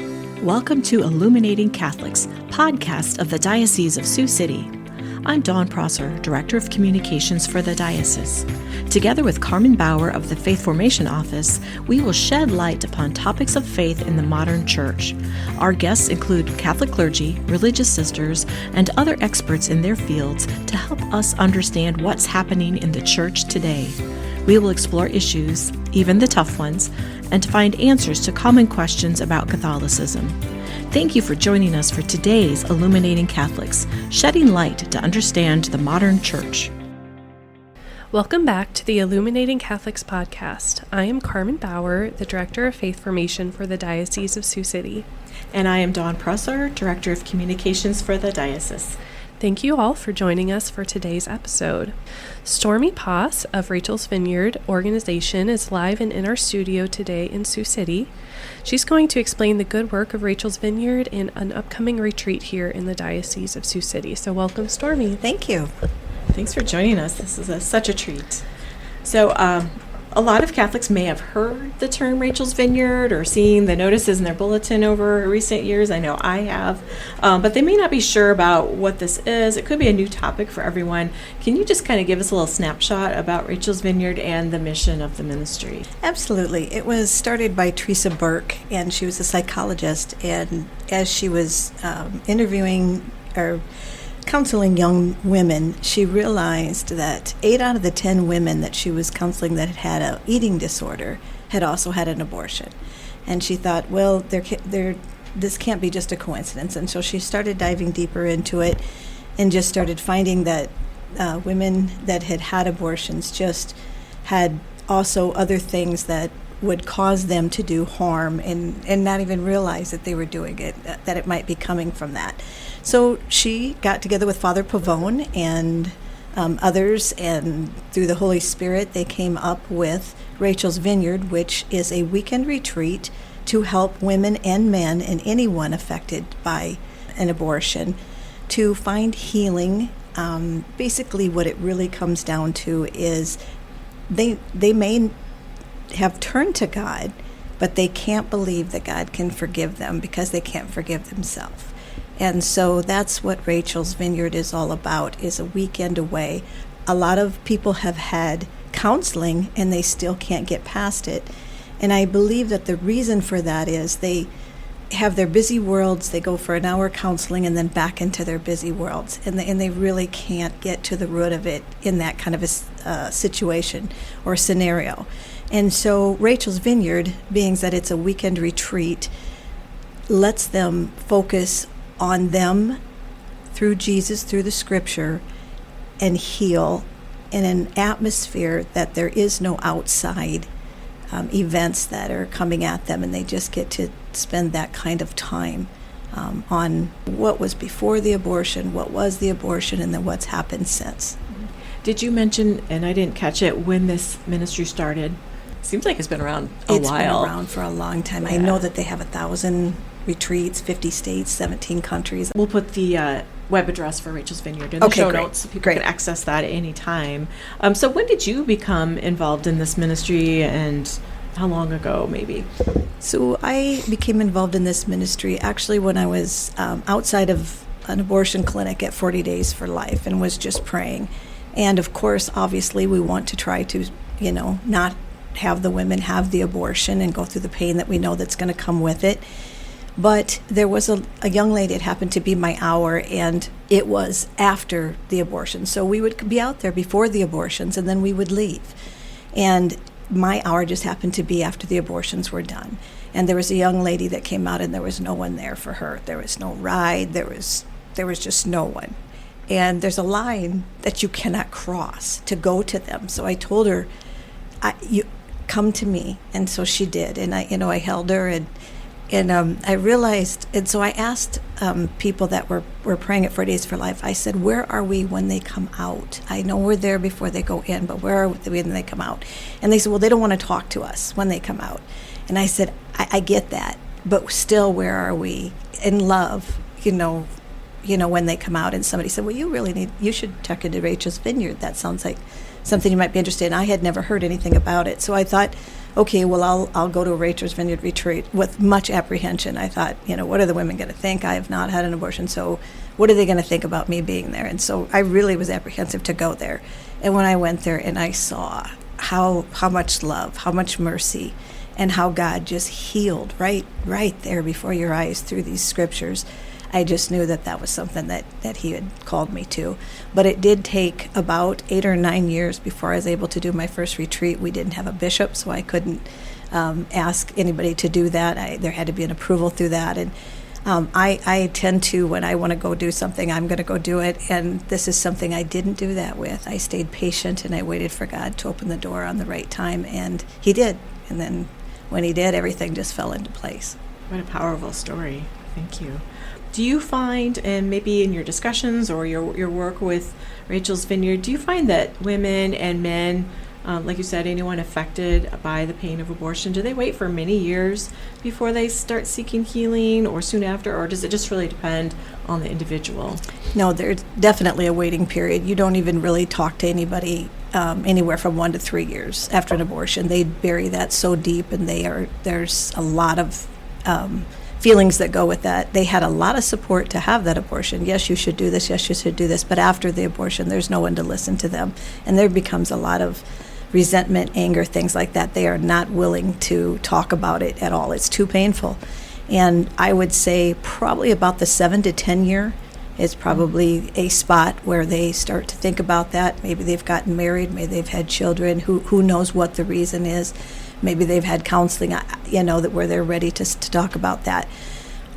Welcome to Illuminating Catholics, podcast of the Diocese of Sioux City. I'm Dawn Prosser, Director of Communications for the Diocese. Together with Carmen Bauer of the Faith Formation Office, we will shed light upon topics of faith in the modern church. Our guests include Catholic clergy, religious sisters, and other experts in their fields to help us understand what's happening in the church today. We will explore issues, even the tough ones, and to find answers to common questions about Catholicism. Thank you for joining us for today's Illuminating Catholics, shedding light to understand the modern church. Welcome back to the Illuminating Catholics podcast. I am Carmen Bauer, the Director of Faith Formation for the Diocese of Sioux City. And I am Dawn Prosser, Director of Communications for the Diocese. Thank you all for joining us for today's episode. Stormy Poss of Rachel's Vineyard organization is live and in our studio today in Sioux City. She's going to explain the good work of Rachel's Vineyard and an upcoming retreat here in the Diocese of Sioux City. So welcome, Stormy. Thank you. Thanks for joining us. This is such a treat. So a lot of Catholics may have heard the term Rachel's Vineyard or seen the notices in their bulletin over recent years. I know I have. But they may not be sure about what this is. It could be a new topic for everyone. Can you just kind of give us a little snapshot about Rachel's Vineyard and the mission of the ministry? Absolutely. It was started by Teresa Burke, and she was a psychologist. And as she was interviewing or counseling young women, she realized that 8 out of the 10 women that she was counseling that had an eating disorder had also had an abortion. And she thought, well, this can't be just a coincidence. And so she started diving deeper into it and just started finding that women that had abortions just had also other things that would cause them to do harm and not even realize that they were doing it, that it might be coming from that. So she got together with Father Pavone and others, and through the Holy Spirit, they came up with Rachel's Vineyard, which is a weekend retreat to help women and men and anyone affected by an abortion to find healing. Basically, what it really comes down to is they may have turned to God, but they can't believe that God can forgive them because they can't forgive themselves. And so that's what Rachel's Vineyard is all about, is a weekend away. A lot of people have had counseling and they still can't get past it. And I believe that the reason for that is they have their busy worlds, they go for an hour counseling and then back into their busy worlds. And they really can't get to the root of it in that kind of a situation or scenario. And so Rachel's Vineyard, being that it's a weekend retreat, lets them focus on them through Jesus, through the scripture, and heal in an atmosphere that there is no outside events that are coming at them, and they just get to spend that kind of time on what was before the abortion, what was the abortion, and then what's happened since. Did you mention, and I didn't catch it, when this ministry started? Seems like it's been around a while. It's been around for a long time. Yeah. I know that they have 1,000 retreats, 50 states, 17 countries. We'll put the web address for Rachel's Vineyard in the show notes so people can access that at any time. So when did you become involved in this ministry, and how long ago maybe? So I became involved in this ministry actually when I was outside of an abortion clinic at 40 Days for Life and was just praying. And of course, obviously, we want to try to, not have the women have the abortion and go through the pain that we know that's going to come with it. But there was a young lady, it happened to be my hour, and it was after the abortion. So we would be out there before the abortions, and then we would leave. And my hour just happened to be after the abortions were done. And there was a young lady that came out, and there was no one there for her. There was no ride. There was just no one. And there's a line that you cannot cross to go to them. So I told her, you come to me. And so she did. And I held her, and I realized, and so I asked people that were praying at 40 Days for Life, I said, where are we when they come out? I know we're there before they go in, but where are we when they come out? And they said, well, they don't want to talk to us when they come out. And I said, I get that, but still, where are we in love, when they come out? And somebody said, well, you should check into Rachel's Vineyard. That sounds like something you might be interested in. I had never heard anything about it. So I thought, okay, well, I'll go to a Rachel's Vineyard retreat with much apprehension. I thought, what are the women going to think? I have not had an abortion, so what are they going to think about me being there? And so I really was apprehensive to go there. And when I went there and I saw how much love, how much mercy, and how God just healed right there before your eyes through these scriptures, I just knew that was something that he had called me to. But it did take about 8 or 9 years before I was able to do my first retreat. We didn't have a bishop, so I couldn't ask anybody to do that. There had to be an approval through that. And I tend to, when I want to go do something, I'm going to go do it. And this is something I didn't do that with. I stayed patient and I waited for God to open the door on the right time. And he did. And then when he did, everything just fell into place. What a powerful story. Thank you. Do you find, and maybe in your discussions or your work with Rachel's Vineyard, do you find that women and men, like you said, anyone affected by the pain of abortion, do they wait for many years before they start seeking healing, or soon after, or does it just really depend on the individual? No, there's definitely a waiting period. You don't even really talk to anybody anywhere from 1 to 3 years after an abortion. They bury that so deep, and there's a lot of feelings that go with that. They had a lot of support to have that abortion. Yes, you should do this. Yes, you should do this. But after the abortion, there's no one to listen to them. And there becomes a lot of resentment, anger, things like that. They are not willing to talk about it at all. It's too painful. And I would say probably about the 7 to 10 year is probably a spot where they start to think about that. Maybe they've gotten married. Maybe they've had children. Who knows what the reason is. Maybe they've had counseling, that where they're ready to talk about that.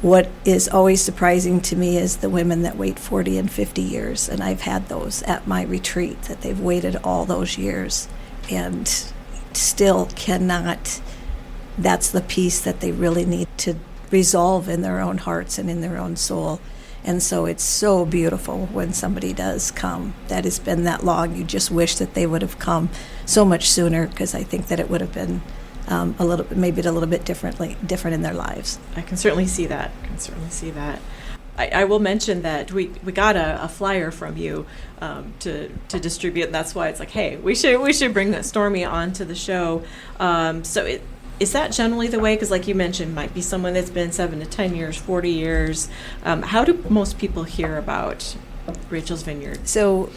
What is always surprising to me is the women that wait 40 and 50 years, and I've had those at my retreat, that they've waited all those years and still cannot. That's the piece that they really need to resolve in their own hearts and in their own soul. And so it's so beautiful when somebody does come that has been that long. You just wish that they would have come so much sooner, because I think that it would have been a little bit different in their lives. I can certainly see that. I will mention that we got a flyer from you to distribute, and that's why it's like, hey, we should bring that Stormy onto the show. Is that generally the way? Because like you mentioned, might be someone that's been 7 to 10 years, 40 years. How do most people hear about Rachel's Vineyard? So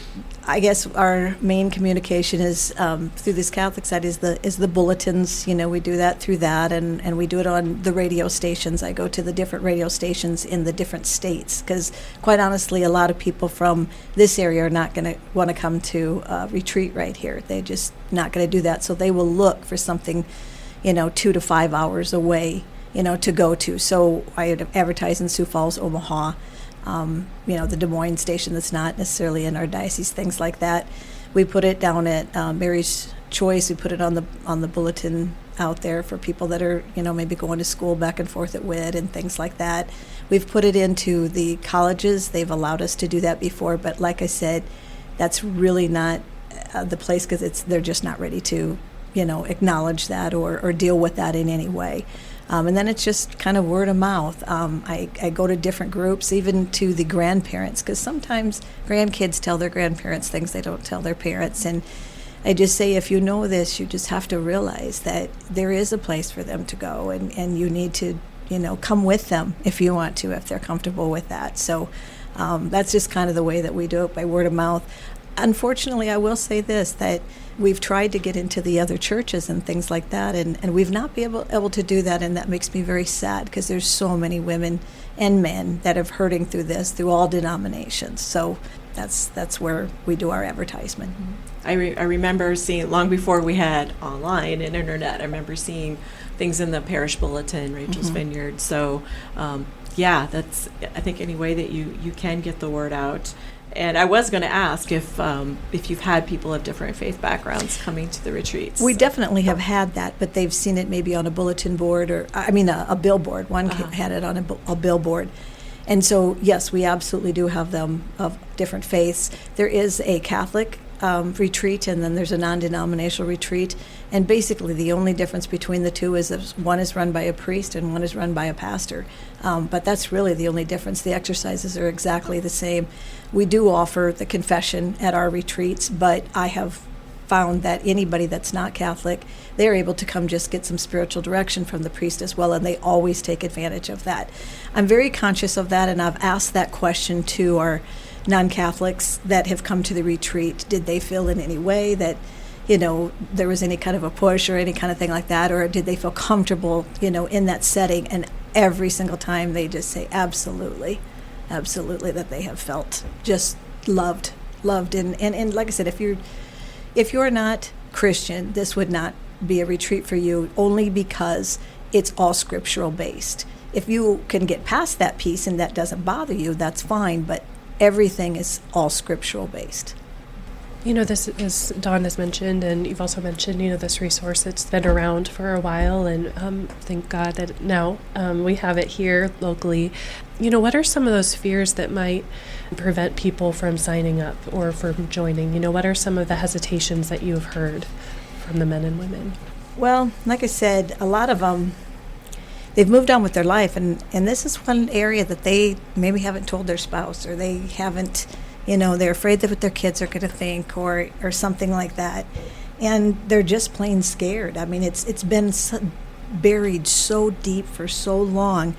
I guess our main communication is through this Catholic side is the bulletins. We do that through that, and we do it on the radio stations. I go to the different radio stations in the different states, because quite honestly, a lot of people from this area are not going to want to come to a retreat right here. They're just not going to do that. So they will look for something 2 to 5 hours away, to go to. So I advertise in Sioux Falls, Omaha, the Des Moines station that's not necessarily in our diocese, things like that. We put it down at Mary's Choice. We put it on the bulletin out there for people that are, maybe going to school back and forth at WIT and things like that. We've put it into the colleges. They've allowed us to do that before, but like I said, that's really not the place, because they're just not ready to acknowledge that or deal with that in any way. And then it's just kind of word of mouth. I go to different groups, even to the grandparents, because sometimes grandkids tell their grandparents things they don't tell their parents. And I just say, if you know this, you just have to realize that there is a place for them to go, and you need to, come with them if you want to, if they're comfortable with that. So that's just kind of the way that we do it, by word of mouth. Unfortunately, I will say this, that we've tried to get into the other churches and things like that, and we've not been able to do that, and that makes me very sad, because there's so many women and men that are hurting through this, through all denominations. So that's where we do our advertisement. I remember seeing, long before we had online and internet, I remember seeing things in the parish bulletin, Rachel's Vineyard. So that's, I think, any way that you can get the word out. And I was going to ask if you've had people of different faith backgrounds coming to the retreats. We definitely have had that, but they've seen it maybe on a bulletin board, or a billboard. One had it on a billboard. And so, yes, we absolutely do have them of different faiths. There is a Catholic retreat, and then there's a non-denominational retreat. And basically the only difference between the two is that one is run by a priest and one is run by a pastor. But that's really the only difference. The exercises are exactly the same. We do offer the confession at our retreats, but I have found that anybody that's not Catholic, they're able to come just get some spiritual direction from the priest as well, and they always take advantage of that. I'm very conscious of that, and I've asked that question to our non-Catholics that have come to the retreat. Did they feel in any way that, there was any kind of a push or any kind of thing like that, or did they feel comfortable, in that setting? And every single time they just say absolutely, that they have felt just loved. And like I said, if you're not Christian, this would not be a retreat for you, only because it's all scriptural based. If you can get past that piece and that doesn't bother you, that's fine, but everything is all scriptural based. This, as Dawn has mentioned, and you've also mentioned, this resource that's been around for a while, and thank God that now we have it here locally. What are some of those fears that might prevent people from signing up or from joining? What are some of the hesitations that you've heard from the men and women? Well, like I said, a lot of them, they've moved on with their life, and this is one area that they maybe haven't told their spouse, or they haven't, they're afraid that what their kids are going to think, or something like that. And they're just plain scared. I mean, it's been buried so deep for so long,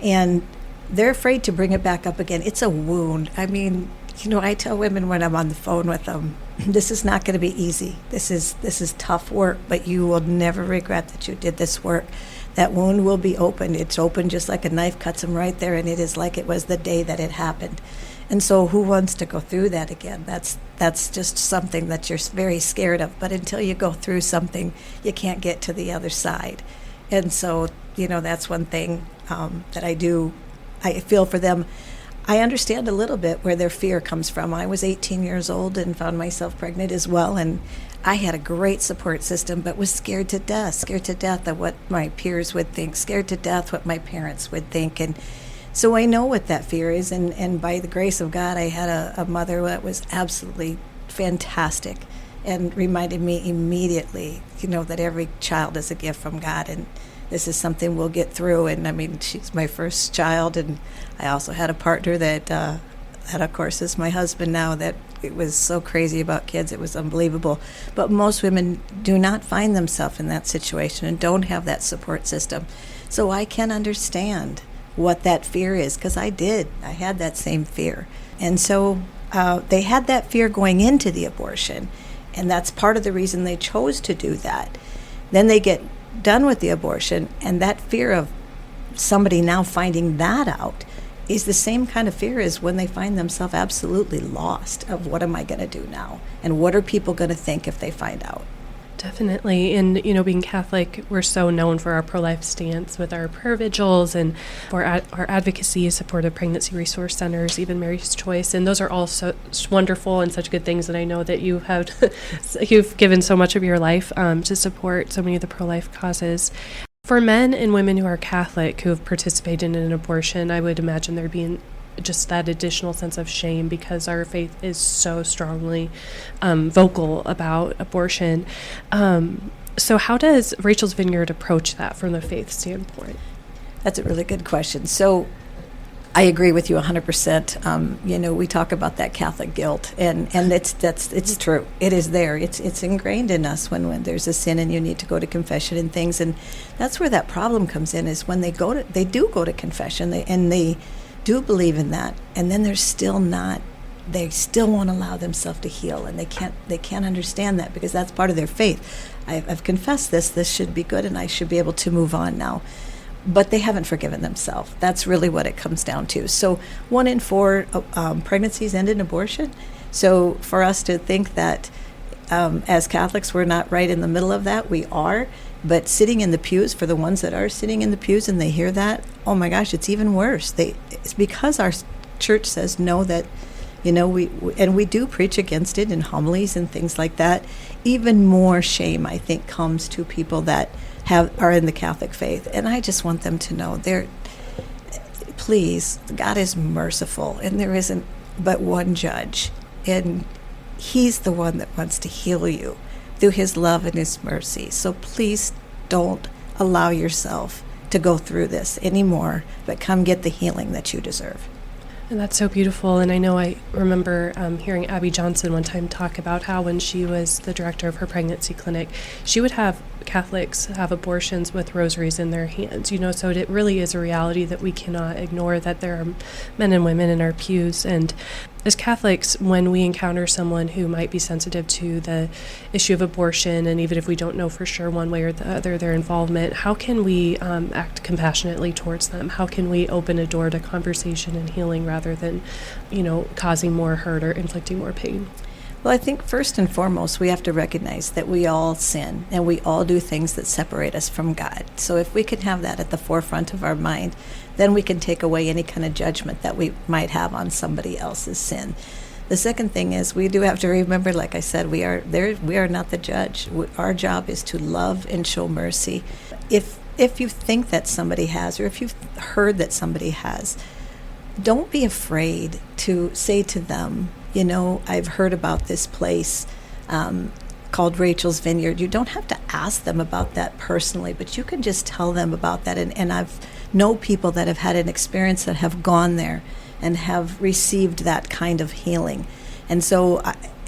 and they're afraid to bring it back up again. It's a wound. I mean, I tell women when I'm on the phone with them, this is not going to be easy. This is tough work, but you will never regret that you did this work. That wound will be opened. It's open just like a knife cuts them right there, and it is like it was the day that it happened. And so who wants to go through that again? That's just something that you're very scared of. But until you go through something, you can't get to the other side. And so, that's one thing that I do. I feel for them. I understand a little bit where their fear comes from. I was 18 years old and found myself pregnant as well, and I had a great support system, but was scared to death of what my peers would think, scared to death what my parents would think. And so I know what that fear is, and by the grace of God, I had a mother that was absolutely fantastic and reminded me immediately, that every child is a gift from God, and this is something we'll get through. And I mean, she's my first child, and I also had a partner that of course is my husband now, that it was so crazy about kids, it was unbelievable. But most women do not find themselves in that situation and don't have that support system. So I can understand what that fear is, because I had that same fear. And so they had that fear going into the abortion, and that's part of the reason they chose to do that. Then they get done with the abortion, and that fear of somebody now finding that out is the same kind of fear as when they find themselves absolutely lost of what am I going to do now, and what are people going to think if they find out. Definitely. And, being Catholic, we're so known for our pro-life stance with our prayer vigils and for our advocacy, supportive pregnancy resource centers, even Mary's Choice. And those are all so wonderful and such good things that I know that you've given so much of your life to support so many of the pro-life causes. For men and women who are Catholic who have participated in an abortion, I would imagine there being just that additional sense of shame, because our faith is so strongly vocal about abortion. So how does Rachel's Vineyard approach that from the faith standpoint? That's a really good question. So I agree with you 100%. We talk about that Catholic guilt, and it's true. It is there. It's ingrained in us when there's a sin and you need to go to confession and things, and that's where that problem comes in. Is when they do go to confession, they do believe in that, and then they still won't allow themselves to heal, and they can't understand that, because that's part of their faith. I've confessed this should be good, and I should be able to move on now. But they haven't forgiven themselves. That's really what it comes down to. So 1 in 4 pregnancies end in abortion. So for us to think that as Catholics we're not right in the middle of that, we are. But sitting in the pews, for the ones that are sitting in the pews and they hear that, oh my gosh, it's even worse. It's because our church says no, that, we do preach against it in homilies and things like that. Even more shame, I think, comes to people that are in the Catholic faith. And I just want them to know, please, God is merciful, and there isn't but one judge. And he's the one that wants to heal you through his love and his mercy. So please don't allow yourself to go through this anymore, but come get the healing that you deserve. And that's so beautiful. And I know I remember hearing Abby Johnson one time talk about how when she was the director of her pregnancy clinic, she would have Catholics have abortions with rosaries in their hands, so it really is a reality that we cannot ignore, that there are men and women in our pews. And as Catholics, when we encounter someone who might be sensitive to the issue of abortion, and even if we don't know for sure one way or the other their involvement, how can we act compassionately towards them? How can we open a door to conversation and healing rather than, causing more hurt or inflicting more pain? Well, I think first and foremost, we have to recognize that we all sin and we all do things that separate us from God. So if we can have that at the forefront of our mind, then we can take away any kind of judgment that we might have on somebody else's sin. The second thing is we do have to remember, like I said, we are not the judge. Our job is to love and show mercy. If you think that somebody has, or if you've heard that somebody has, don't be afraid to say to them, I've heard about this place called Rachel's Vineyard. You don't have to ask them about that personally, but you can just tell them about that. And I've know people that have had an experience that have gone there and have received that kind of healing. And so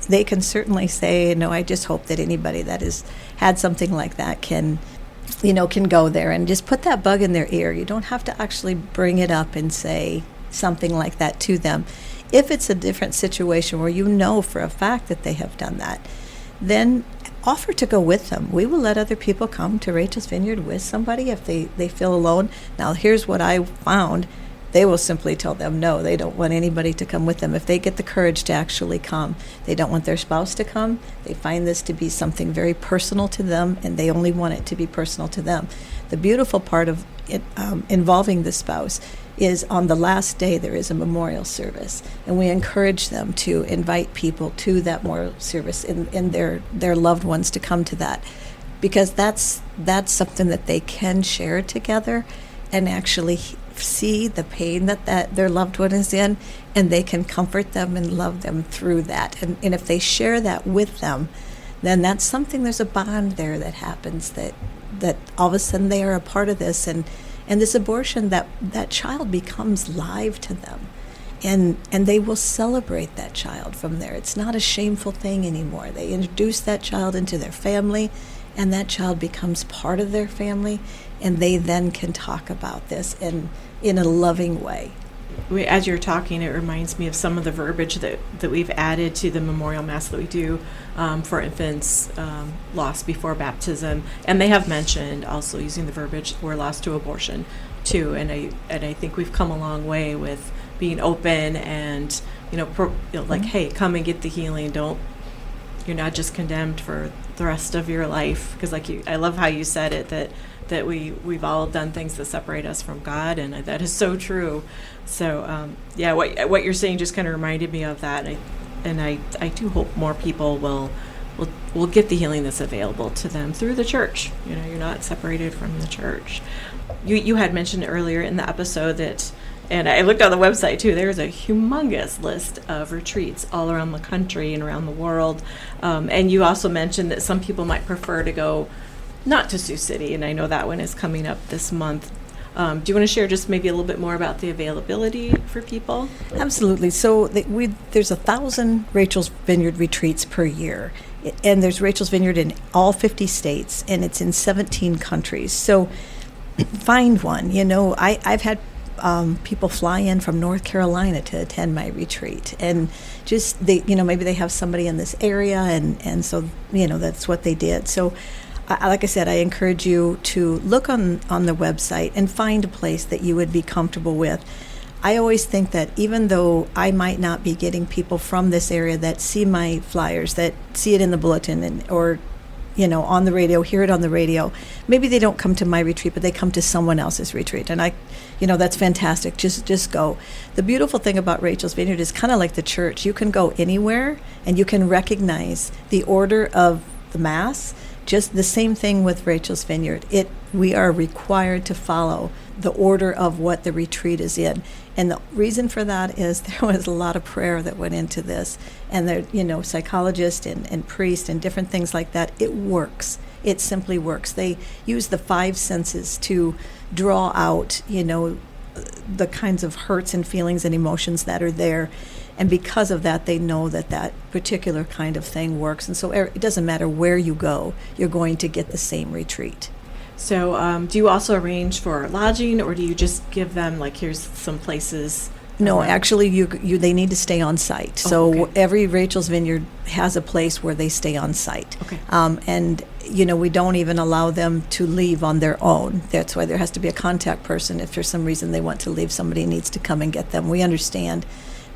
they can certainly say, no, I just hope that anybody that has had something like that can go there and just put that bug in their ear. You don't have to actually bring it up and say something like that to them. If it's a different situation where you know for a fact that they have done that, then offer to go with them. We will let other people come to Rachel's Vineyard with somebody if they feel alone. Now, here's what I found. They will simply tell them no, they don't want anybody to come with them. If they get the courage to actually come, they don't want their spouse to come. They find this to be something very personal to them, and they only want it to be personal to them. The beautiful part of it, involving the spouse is on the last day there is a memorial service, and we encourage them to invite people to that memorial service and their loved ones to come to that, because that's something that they can share together and actually see the pain that their loved one is in, and they can comfort them and love them through that. And if they share that with them, then that's something, there's a bond there that happens that all of a sudden they are a part of this, and this abortion, that child becomes live to them, and they will celebrate that child from there. It's not a shameful thing anymore. They introduce that child into their family, and that child becomes part of their family, and they then can talk about this in a loving way. As you're talking, it reminds me of some of the verbiage that we've added to the memorial mass that we do for infants lost before baptism, and they have mentioned also using the verbiage "we're lost to abortion" too. And I think we've come a long way with being open and like, hey, come and get the healing. You're not just condemned for the rest of your life, because I love how you said it, that we've all done things that separate us from God, and that is so true. So what you're saying just kind of reminded me of that, and I do hope more people will get the healing that's available to them through the church. You're not separated from the church. You had mentioned earlier in the episode that, and I looked on the website too, there's a humongous list of retreats all around the country and around the world. And you also mentioned that some people might prefer to go not to Sioux City, and I know that one is coming up this month. Do you want to share just maybe a little bit more about the availability for people? Absolutely. So there's 1,000 Rachel's Vineyard retreats per year, and there's Rachel's Vineyard in all 50 states, and it's in 17 countries. So find one. I've had people fly in from North Carolina to attend my retreat, and just maybe they have somebody in this area, and so that's what they did. So like I said, I encourage you to look on the website and find a place that you would be comfortable with. I always think that even though I might not be getting people from this area that see my flyers, that see it in the bulletin or on the radio, hear it on the radio, maybe they don't come to my retreat, but they come to someone else's retreat, and that's fantastic. Just go. The beautiful thing about Rachel's Vineyard is kind of like the church. You can go anywhere, and you can recognize the order of the Mass. Just the same thing with Rachel's Vineyard. We are required to follow the order of what the retreat is in. And the reason for that is there was a lot of prayer that went into this. And there, psychologists and priests and different things like that. It works. It simply works. They use the 5 senses to draw out, the kinds of hurts and feelings and emotions that are there. And because of that, they know that that particular kind of thing works. And so it doesn't matter where you go, you're going to get the same retreat. So do you also arrange for lodging, or do you just give them, like, here's some places? No, actually, they need to stay on site. So okay. Every Rachel's Vineyard has a place where they stay on site. Okay. And, we don't even allow them to leave on their own. That's why there has to be a contact person. If for some reason they want to leave, somebody needs to come and get them. We understand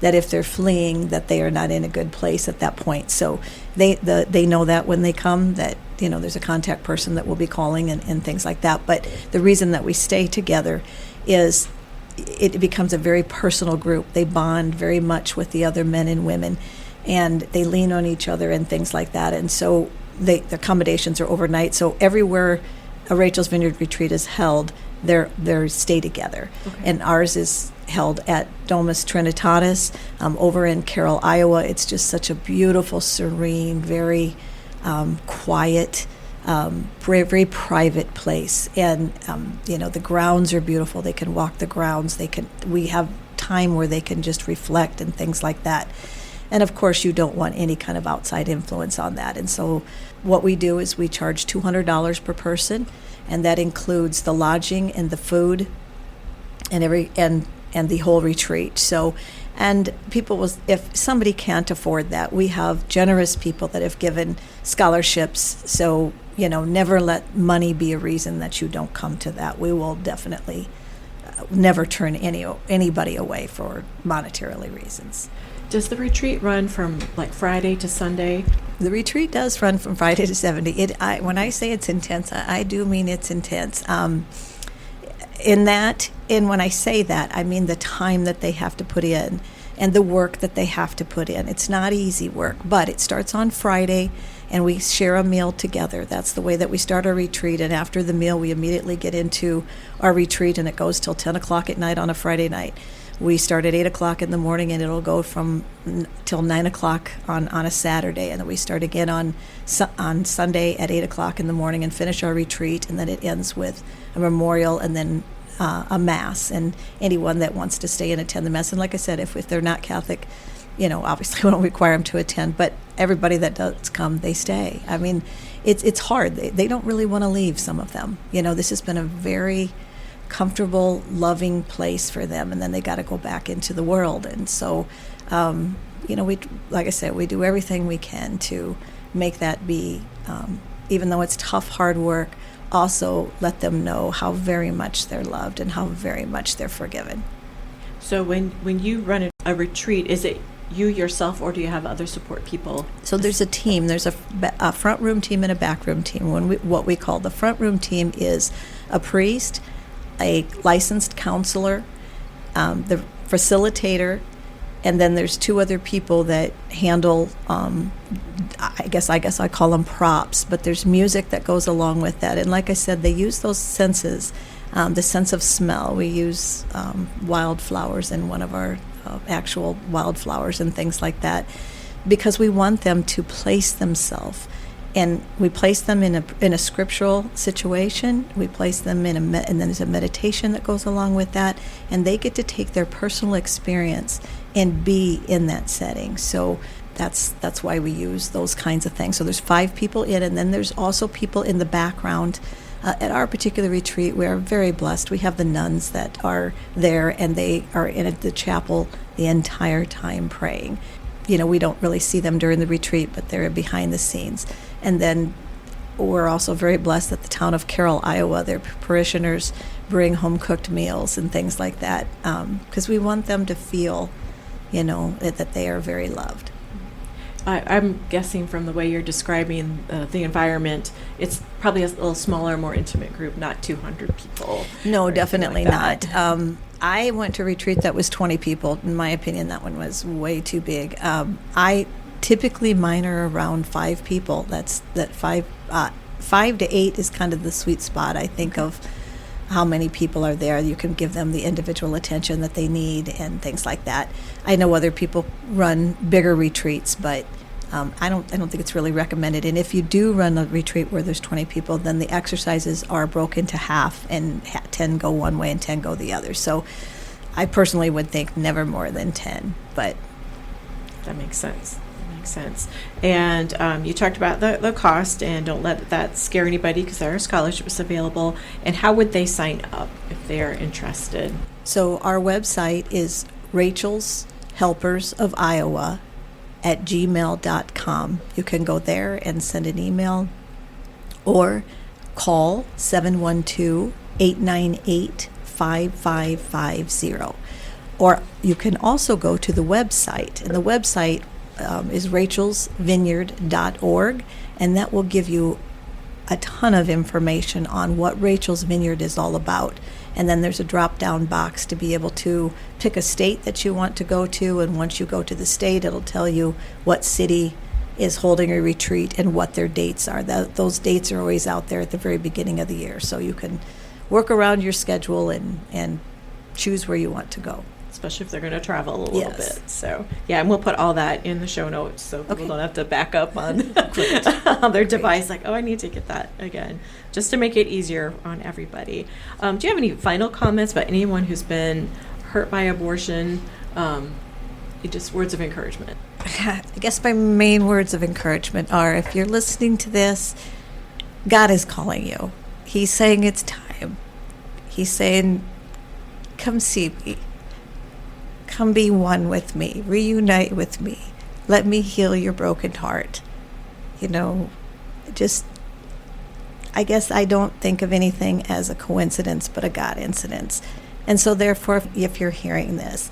that if they're fleeing, that they are not in a good place at that point. So they know that when they come, that there's a contact person that will be calling and things like that. But the reason that we stay together is it becomes a very personal group. They bond very much with the other men and women, and they lean on each other and things like that. And so the accommodations are overnight. So everywhere a Rachel's Vineyard retreat is held, they stay together. Okay. And ours is held at Domus Trinitatis over in Carroll, Iowa. It's just such a beautiful, serene, very quiet, very, very private place. And the grounds are beautiful. They can walk the grounds. We have time where they can just reflect and things like that. And of course, you don't want any kind of outside influence on that. And so what we do is we charge $200 per person, and that includes the lodging and the food and the whole retreat. So, and if somebody can't afford that, we have generous people that have given scholarships. So, never let money be a reason that you don't come to that. We will definitely never turn anybody away for monetarily reasons. Does the retreat run from like Friday to Sunday? The retreat does run from Friday to Sunday. When I say it's intense, I do mean it's intense. And when I say that, I mean the time that they have to put in and the work that they have to put in. It's not easy work, but it starts on Friday, and we share a meal together. That's the way that we start our retreat. And after the meal, we immediately get into our retreat, and it goes till 10 o'clock at night on a Friday night. We start at 8 o'clock in the morning, and it'll go till 9 o'clock on a Saturday. And then we start again on Sunday at 8 o'clock in the morning and finish our retreat. And then it ends with a memorial and then a Mass. And anyone that wants to stay and attend the Mass. And like I said, if they're not Catholic, obviously we don't require them to attend. But everybody that does come, they stay. I mean, it's hard. They don't really want to leave, some of them. This has been a very comfortable, loving place for them, and then they got to go back into the world. And so, we, like I said, we do everything we can to make that be, even though it's tough, hard work, also let them know how very much they're loved and how very much they're forgiven. So when you run a retreat, is it you yourself, or do you have other support people? So there's a team. There's a front room team and a back room team. What we call the front room team is a priest, a licensed counselor, the facilitator, and then there's two other people that handle, I guess I call them props, but there's music that goes along with that. And like I said, they use those senses, the sense of smell. We use wildflowers in one of our actual wildflowers and things like that, because we want them to place themselves. And we place them in a scriptural situation. We place them and then there's a meditation that goes along with that, and they get to take their personal experience and be in that setting. So that's why we use those kinds of things. So there's 5 people in, and then there's also people in the background. At our particular retreat, we are very blessed. We have the nuns that are there, and they are in the chapel the entire time praying. We don't really see them during the retreat, but they're behind the scenes. And then we're also very blessed that the town of Carroll, Iowa, their parishioners bring home-cooked meals and things like that, because we want them to feel, that they are very loved. I'm guessing from the way you're describing the environment, it's probably a little smaller, more intimate group, not 200 people. No, definitely not. I went to a retreat that was 20 people. In my opinion, that one was way too big. I typically mine are around 5 people. That's 5 to 8 is kind of the sweet spot, I think, of how many people are there. You can give them the individual attention that they need and things like that. I know other people run bigger retreats, but I don't think it's really recommended. And if you do run a retreat where there's 20 people, then the exercises are broken to half, and 10 go one way and 10 go the other. So I personally would think never more than 10, but that makes sense. And you talked about the cost, and don't let that scare anybody because there are scholarships available. And how would they sign up if they are interested? So our website is Rachel's Helpers of Iowa @gmail.com. You can go there and send an email or call 712-898-5550. Or you can also go to the website, and the website is rachelsvineyard.org, and that will give you a ton of information on what Rachel's Vineyard is all about. And then there's a drop-down box to be able to pick a state that you want to go to, and once you go to the state, it'll tell you what city is holding a retreat and what their dates are. Those dates are always out there at the very beginning of the year, so you can work around your schedule and choose where you want to go. Especially if they're going to travel a little bit. So, yeah, and we'll put all that in the show notes so people don't have to back up on, on their device, like, oh, I need to get that again, just to make it easier on everybody. Do you have any final comments about anyone who's been hurt by abortion? Just words of encouragement. I guess my main words of encouragement are, if you're listening to this, God is calling you. He's saying it's time. He's saying, come see me. Come be one with me. Reunite with me. Let me heal your broken heart. I guess I don't think of anything as a coincidence but a God incidence. And so therefore, if you're hearing this,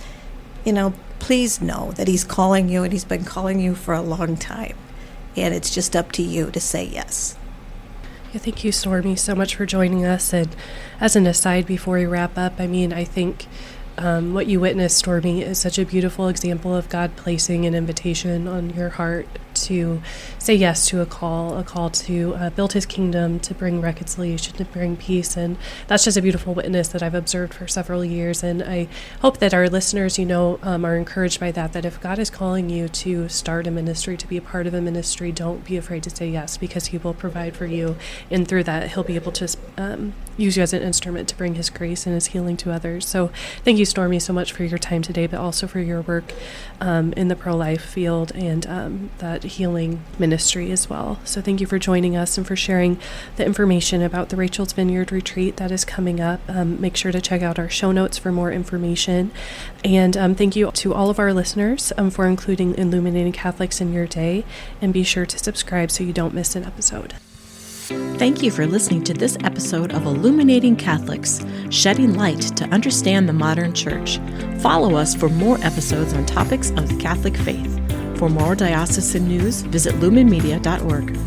please know that He's calling you, and He's been calling you for a long time. And it's just up to you to say yes. Yeah, thank you, Stormy, so much for joining us. And as an aside, before we wrap up, I think what you witnessed, Stormy, is such a beautiful example of God placing an invitation on your heart to say yes to a call to build His kingdom, to bring reconciliation, to bring peace. And that's just a beautiful witness that I've observed for several years. And I hope that our listeners, are encouraged by that if God is calling you to start a ministry, to be a part of a ministry, don't be afraid to say yes, because He will provide for you. And through that, He'll be able to use you as an instrument to bring His grace and His healing to others. So thank you, Stormy, so much for your time today, but also for your work in the pro-life field and that healing ministry as well. So thank you for joining us and for sharing the information about the Rachel's Vineyard retreat that is coming up. Make sure to check out our show notes for more information. And thank you to all of our listeners for including Illuminating Catholics in your day. And be sure to subscribe so you don't miss an episode. Thank you for listening to this episode of Illuminating Catholics, shedding light to understand the modern church. Follow us for more episodes on topics of the Catholic faith. For more diocesan news, visit lumenmedia.org.